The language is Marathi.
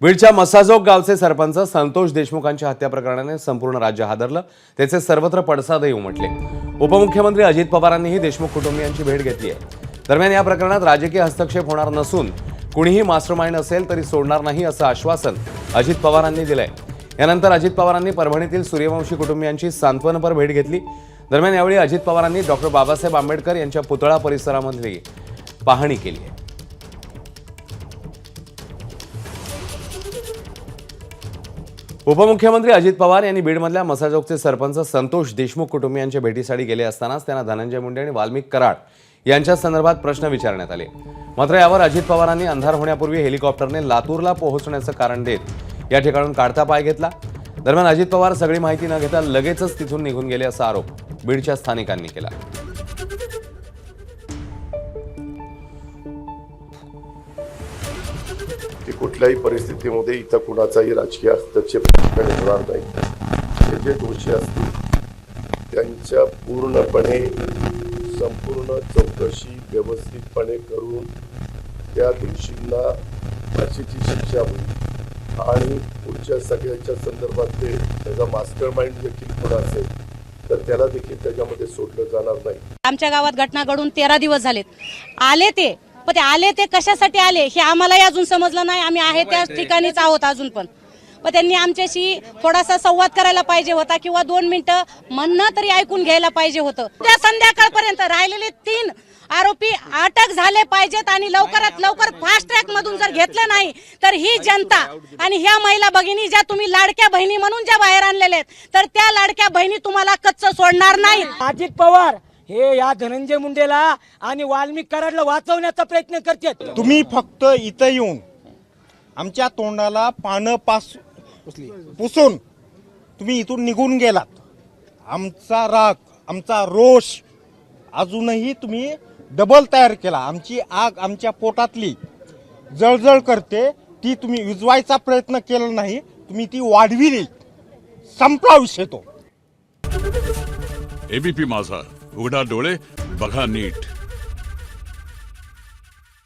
बीडच्या मसाजोग गावचे सरपंच संतोष देशमुखांच्या हत्या प्रकरणाने संपूर्ण राज्य हादरलं। त्याचे सर्वत्र पडसादही उमटले। उपमुख्यमंत्री अजित पवारांनीही देशमुख कुटुंबियांची भेट घेतली आहे। दरम्यान या प्रकरणात राजकीय हस्तक्षेप होणार नसून कुणीही मास्टरमाइंड असेल तरी सोडणार नाही असं आश्वासन अजित पवारांनी दिलंय। यानंतर अजित पवारांनी परभणीतील सूर्यवंशी कुटुंबियांची सांत्वनपर भेट घेतली। दरम्यान यावेळी अजित पवारांनी डॉक्टर बाबासाहेब आंबेडकर यांच्या पुतळा परिसरामधली पाहणी केली आहे। उपमुख्यमंत्री अजित पवार यांनी बीडमधल्या मसाजोगचे सरपंच संतोष देशमुख कुटुंबियांच्या भेटीसाठी गेले असतानाच त्यांना धनंजय मुंडे आणि वाल्मिक कराड यांच्या संदर्भात प्रश्न विचारण्यात आले। मात्र यावर अजित पवारांनी अंधार होण्यापूर्वी हेलिकॉप्टरने लातूरला पोहोचण्याचं कारण देत या ठिकाणून काढता पाय घेतला। दरम्यान अजित पवार सगळी माहिती न घेता लगेचच तिथून निघून गेले असा आरोप बीडच्या स्थानिकांनी केला। की कुठल्याही परिस्थितीमध्ये इथं कुणाचाही राजकीय हस्तक्षेप होणार नाही। हे जे दोषी असतील त्यांच्या पूर्णपणे संपूर्ण चौकशी व्यवस्थितपणे करून त्या दोषींना फाशीची शिक्षा होईल आणि पुढच्या सगळ्यांच्या संदर्भात त्याचा मास्टर माइंड देखील कोण असेल तर त्याला देखील त्याच्यामध्ये सोडलं जाणार नाही। आमच्या गावात घटना घडून 13 दिवस झालेत। आले ते पण ते आले ते कशासाठी आले हे आम्हालाही अजून समजलं नाही। आम्ही आहे त्या ठिकाणीच आहोत अजून पण त्यांनी आमच्याशी थोडासा संवाद करायला पाहिजे होता किंवा 2 मिनिटं म्हणणं तरी ऐकून घ्यायला पाहिजे होतं। त्या संध्याकाळपर्यंत राहिलेले 3 आरोपी अटक झाले पाहिजेत आणि लवकरात लवकर फास्ट ट्रॅक मधून जर घेतलं नाही तर ही जनता आणि ह्या महिला भगिनी ज्या तुम्ही लाडक्या बहिणी म्हणून ज्या बाहेर आणलेल्या आहेत तर त्या लाडक्या बहिणी तुम्हाला कच्चं सोडणार नाही। अजित पवार हे या धनंजय मुंडेला आणि वाल्मिक कराडला वाचवण्याचा प्रयत्न करतात। तुम्ही फक्त इथं येऊन आमच्या तोंडाला पानं पुसून तुम्ही इथून निघून गेलात। आमचा राग आमचा रोष अजूनही तुम्ही डबल तयार केला। आमची आग आमच्या पोटातली जळजळ करते ती तुम्ही विझवायचा प्रयत्न केला नाही, तुम्ही ती वाढविली। संपला विषय तो। एबीपी माझा, उघडा डोळे बघा नीट।